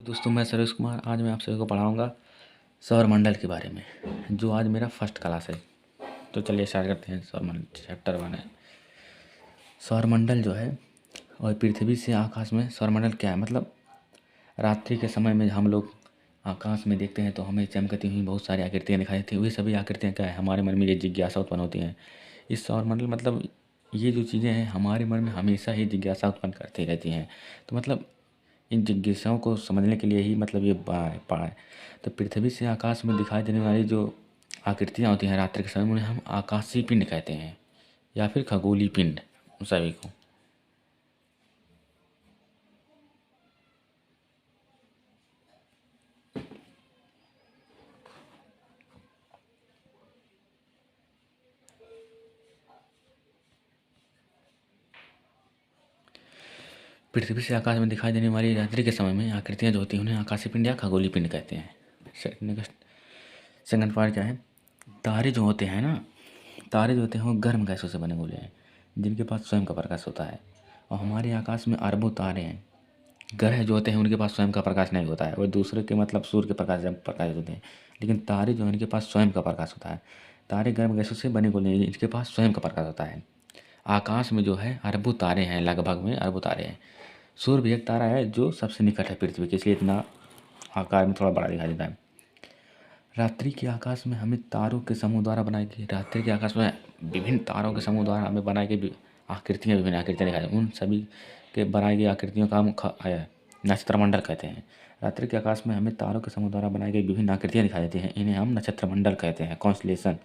दोस्तों, मैं सुरेश कुमार। आज मैं आप सभी को पढ़ाऊँगा सौरमंडल के बारे में, जो आज मेरा फर्स्ट क्लास है। तो चलिए स्टार्ट करते हैं। सौरमंडल चैप्टर 1 है। सौरमंडल जो है और पृथ्वी से आकाश में सौरमंडल क्या है, मतलब रात्रि के समय में हम लोग आकाश में देखते हैं तो हमें चमकती हुई बहुत सारी आकृतियाँ दिखाई देती हैं। वही सभी आकृतियाँ क्या है, हमारे मन में ये जिज्ञासा उत्पन्न होती हैं। इस सौरमंडल मतलब ये जो चीज़ें हैं हमारे मन में हमेशा ही जिज्ञासा उत्पन्न करती रहती हैं। तो मतलब इन जिज्ञासाओं को समझने के लिए ही मतलब ये पढ़ा है। तो पृथ्वी से आकाश में दिखाई देने वाली जो आकृतियाँ होती हैं रात्रि के समय में, उन्हें हम आकाशीय पिंड कहते हैं या फिर खगोलीय पिंड, उन सभी को। पृथ्वी से आकाश में दिखाई देने वाली रात्रि के समय में आकृतियाँ जो होती हैं उन्हें आकाशीय पिंड या खगोलीय पिंड कहते हैं। नेक्स्ट सेकंड पार्ट क्या है, तारे जो होते हैं ना, तारे जो होते हैं वो गर्म गैसों से बने हुए हैं जिनके पास स्वयं का प्रकाश होता है। और हमारे आकाश में अरबों तारे हैं। ग्रह जो होते हैं उनके पास स्वयं का प्रकाश नहीं होता है, वो दूसरे के मतलब सूर्य के प्रकाश से प्रकाशित होते हैं। लेकिन तारे जो हैं इनके पास स्वयं का प्रकाश होता है। तारे गर्म गैसों से बने हुए हैं, इनके पास स्वयं का प्रकाश होता है। आकाश में जो है अरबों तारे हैं, लगभग में अरबों तारे हैं। सूर्य भी एक तारा है जो सबसे निकट है पृथ्वी के, इसलिए इतना आकार में थोड़ा बड़ा दिखाई देता है। रात्रि के आकाश में हमें तारों के समूह द्वारा बनाई गई रात्रि के आकाश में विभिन्न तारों के समूह द्वारा हमें बनाई गई आकृतियाँ, विभिन्न आकृतियाँ दिखाई देती, उन सभी के बनाई गई आकृतियों का हम नक्षत्रमंडल कहते हैं। रात्रि के आकाश में हमें तारों के समूह द्वारा बनाई गई विभिन्न आकृतियाँ दिखाई देती हैं, इन्हें हम नक्षत्रमंडल कहते हैं, कॉन्स्टलेशन।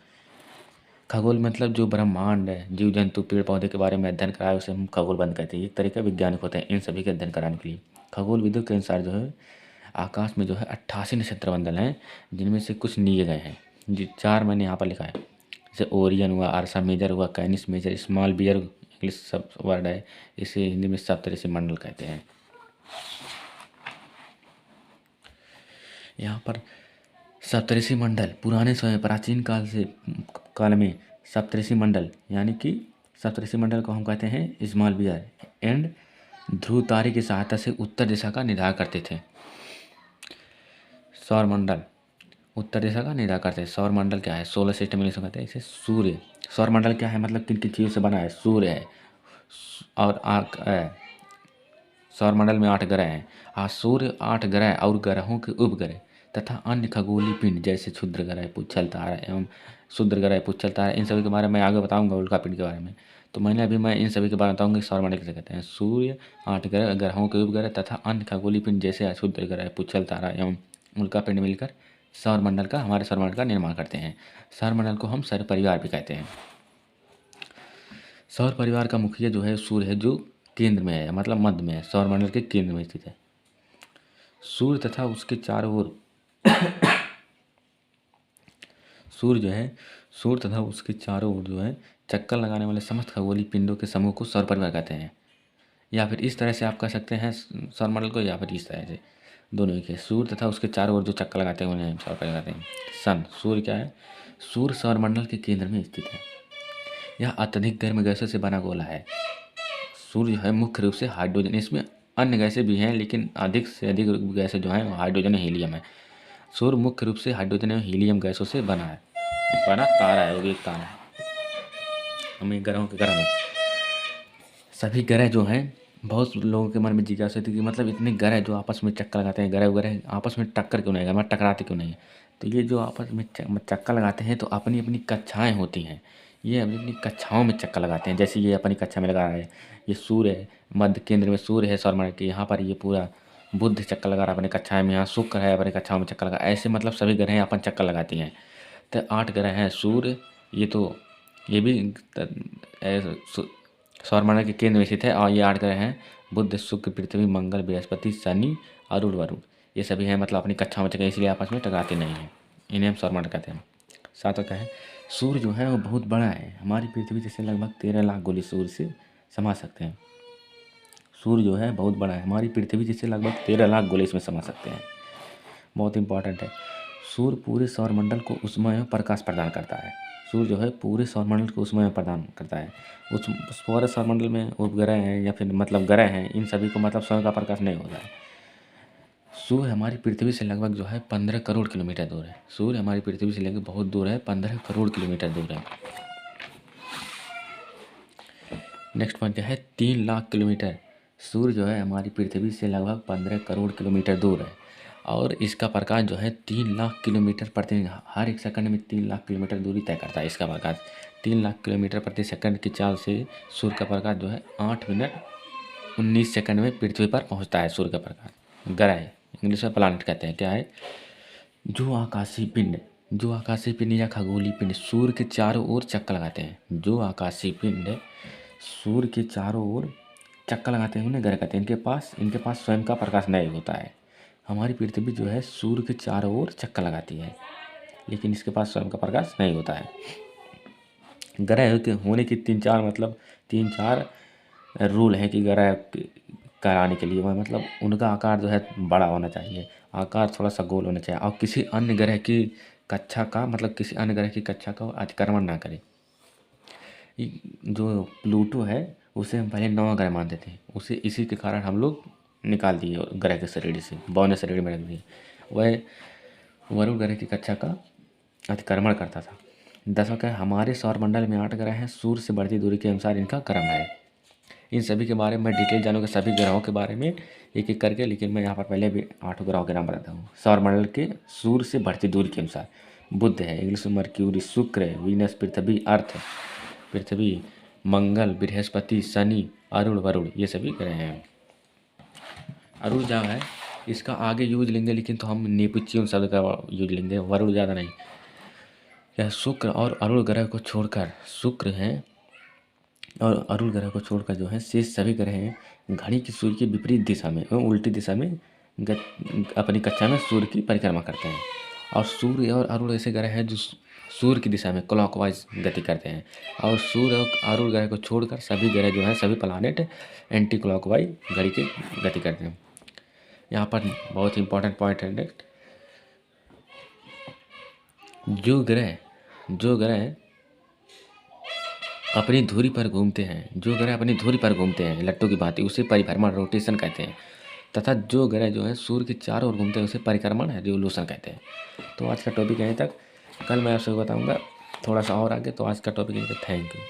खगोल मतलब जो ब्रह्मांड है, जीव जंतु पेड़ पौधे के बारे में अध्ययन कराए उसे हम खगोल बंद कहते हैं। एक तरह के वैज्ञानिक होते हैं इन सभी के अध्ययन कराने के लिए। खगोल विदों के अनुसार जो है आकाश में जो है 88 नक्षत्रमंडल हैं, जिनमें से कुछ लिए गए हैं। जी 4 मैंने यहाँ पर लिखा है, जैसे ओरियन हुआ, आर्सा मेजर हुआ, Canis Major, small bear English सब वर्ड है, इसे हिंदी में सप्तऋषि मंडल कहते हैं। यहाँ पर सप्तऋषि मंडल पुराने समय प्राचीन काल में सप्तऋषि मंडल यानी कि सप्तऋषि मंडल को हम कहते हैं स्मॉल बियर एंड ध्रुव तारे की सहायता से उत्तर दिशा का निर्धारण करते थे। सौरमंडल उत्तर दिशा का निर्धारण करते हैं। सौरमंडल क्या है, सोलर सिस्टम इंग्लिश में कहते हैं इसे सूर्य। सौरमंडल क्या है, मतलब किन किन चीज़ों से बना है, सूर्य है और सौरमंडल में 8 ग्रह हैं। सूर्य, 8 ग्रह और ग्रहों के उपग्रह तथा अन्य खगोलीय पिंड जैसे क्षुद्र ग्रह, पुच्छल तारा एवं क्षुद्र ग्रह, पुच्छल तारा, इन सभी के बारे में आगे बताऊंगा, उल्का पिंड के बारे में। तो मैं इन सभी के बारे में बताऊंगा सौरमंडल किसे कहते हैं। सूर्य, 8 ग्रह, ग्रहों के उपग्रह तथा अन्य खगोलीय पिंड जैसे क्षुद्र ग्रह, पुच्छल तारा एवं उल्का पिंड मिलकर हमारे सौरमंडल का निर्माण करते हैं। सौरमंडल को हम सौर परिवार भी कहते हैं। सौर परिवार का मुखिया जो है सूर्य है, जो केंद्र में है, मतलब मध्य में है, सौरमंडल के केंद्र में स्थित है। सूर्य तथा उसके चारों ओर सूर्य तथा उसके चारों ओर जो है चक्कर लगाने वाले समस्त खगोलीय पिंडों के समूह को सौर परिवार कहते हैं। या फिर इस तरह से आप कह सकते हैं सौरमंडल को, या फिर इस तरह से, दोनों ही के। सूर्य तथा उसके चारों ओर जो चक्कर लगाते हैं उन्हें सौर परिवार कहते हैं। सन, सूर्य क्या है, सूर्य सौरमंडल के केंद्र में स्थित है। यह अत्यधिक गर्म गैसों से बना गोला है। सूर्य है मुख्य रूप से हाइड्रोजन, इसमें अन्य गैसें भी हैं लेकिन अधिक से अधिक गैसें जो हैं वो हाइड्रोजन और हीलियम है। सूर्य मुख्य रूप से हाइड्रोजन एवं हीलियम गैसों से बना तारा है, वो भी एक तारा है। हमें ग्रहों के ग्रह में सभी ग्रह जो हैं, बहुत लोगों के मन में जिज्ञासा होती है कि मतलब इतने ग्रह जो आपस में चक्कर लगाते हैं, ग्रह आपस में टक्कर क्यों नहीं, मतलब टकराते क्यों नहीं है। तो ये जो आपस में चक्कर लगाते हैं तो अपनी अपनी कक्षाएं होती हैं, ये अपनी अपनी कक्षाओं में चक्कर लगाते हैं। जैसे ये अपनी कक्षा में लगा रहा है, ये सूर्य है, मध्य केंद्र में सूर्य है सौरमंडल के, यहाँ पर ये पूरा बुध चक्कर लगा रहा है अपनी कक्षाएं में, यहाँ शुक्र है अपनी कक्षाओं में चक्कर लगा, ऐसे मतलब सभी ग्रह अपन चक्कर लगाती हैं। तो 8 ग्रह हैं। सूर्य ये भी सौरमंडल के केंद्र में स्थित है और ये 8 ग्रह हैं, बुध, शुक्र, पृथ्वी, मंगल, बृहस्पति, शनि और वरुण, ये सभी हैं मतलब अपनी कक्षा में चक्कर, इसलिए आपस में टकराते नहीं हैं, इन्हें हम सौरमंडल कहते हैं। सातवां क्या है, सूर्य जो है वो बहुत बड़ा है, हमारी पृथ्वी जैसे लगभग 13 लाख गोले सूर्य से समा सकते हैं। सूर्य जो है बहुत बड़ा है, हमारी पृथ्वी जैसे लगभग 13 लाख गोले इसमें समा सकते हैं। बहुत इंपॉर्टेंट है। सूर्य पूरे सौरमंडल को ऊष्मा एवं प्रकाश प्रदान करता है। सूर्य जो है पूरे सौरमंडल को ऊष्मा प्रदान करता है। उस पूरे सौरमंडल में उपग्रह हैं या फिर मतलब ग्रह हैं, इन सभी को मतलब स्वयं का प्रकाश नहीं होता है। सूर्य हमारी पृथ्वी से लगभग जो है 15 करोड़ किलोमीटर दूर है। सूर्य हमारी पृथ्वी से लेकर बहुत दूर है, 15 करोड़ किलोमीटर दूर है। नेक्स्ट पॉइंट क्या है, 3 लाख किलोमीटर। सूर्य जो है हमारी पृथ्वी से लगभग 15 करोड़ किलोमीटर दूर है और इसका प्रकाश जो है 3 लाख किलोमीटर प्रति, हर एक सेकंड में 3 लाख किलोमीटर दूरी तय करता है इसका प्रकाश। 3 लाख किलोमीटर प्रति सेकंड की चाल से सूर्य का प्रकाश जो है 8 मिनट 19 सेकंड में पृथ्वी पर पहुंचता है। सूर्य का प्रकाश ग्रह, इंग्लिश में प्लानेट कहते हैं। क्या है, जो आकाशीय पिंड या खगोलीय पिंड सूर्य के चारों ओर चक्कर लगाते हैं। जो आकाशीय पिंड सूर्य के चारों ओर चक्कर लगाते हैं उन्हें ग्रह कहते हैं। इनके पास स्वयं का प्रकाश नहीं होता है। हमारी पृथ्वी जो है सूर्य के चारों ओर चक्कर लगाती है, लेकिन इसके पास स्वयं का प्रकाश नहीं होता है। ग्रह होने की 3-4 रूल है कि ग्रह कराने के लिए, वह मतलब उनका आकार जो है बड़ा होना चाहिए, आकार थोड़ा सा गोल होना चाहिए और किसी अन्य ग्रह की कक्षा का अतिक्रमण ना करे। जो प्लूटो है उसे हम पहले नौवां ग्रह मानते थे, उसे इसी के कारण हम लोग निकाल दिए ग्रह के शरीर से, बौने शरीर में रख दिए। वह वरुण ग्रह की कक्षा का अतिक्रमण करता था। 10वां क्या है, हमारे सौरमंडल में 8 ग्रह हैं। सूर्य से बढ़ती दूरी के अनुसार इनका क्रम है। इन सभी के बारे में मैं डिटेल जानूंगा, सभी ग्रहों के बारे में एक एक करके, लेकिन मैं यहाँ पर पहले भी 8 ग्रहों के नाम बताता हूँ सौरमंडल के सूर्य से बढ़ती दूरी के अनुसार। बुध है, इंग्लिश में मर्क्यूरी, शुक्र है, वीनस, पृथ्वी, मंगल, बृहस्पति, शनि, अरुण, वरुण, ये सभी ग्रह हैं। अरुण जो है इसका आगे यूज लेंगे, लेकिन तो हम नेपच्यून शब्द का यूज लेंगे, वरुण ज़्यादा नहीं। यह शुक्र और अरुण ग्रह को छोड़कर जो है शेष सभी ग्रह हैं घड़ी की सूर्य की विपरीत दिशा में एवं उल्टी दिशा में अपनी कक्षा में सूर्य की परिक्रमा करते हैं। और सूर्य और अरुण ऐसे ग्रह हैं जो सूर्य की दिशा में क्लॉकवाइज गति करते हैं, और सूर्य और अरुण ग्रह को छोड़कर सभी ग्रह जो हैं, सभी प्लानेट एंटी क्लॉकवाइज घड़ी की गति करते हैं। यहाँ पर बहुत इंपॉर्टेंट पॉइंट है नेक्स्ट, जो ग्रह अपनी धुरी पर घूमते हैं लट्टू की भांति, उसे परिभ्रमण रोटेशन कहते हैं, तथा जो ग्रह जो है सूर्य के चारों ओर घूमते हैं उसे परिक्रमण रिवोल्यूशन कहते हैं। तो आज का टॉपिक यहीं तक, कल मैं आपसे बताऊंगा थोड़ा सा और आगे। तो आज का टॉपिक यहीं तक, थैंक यू।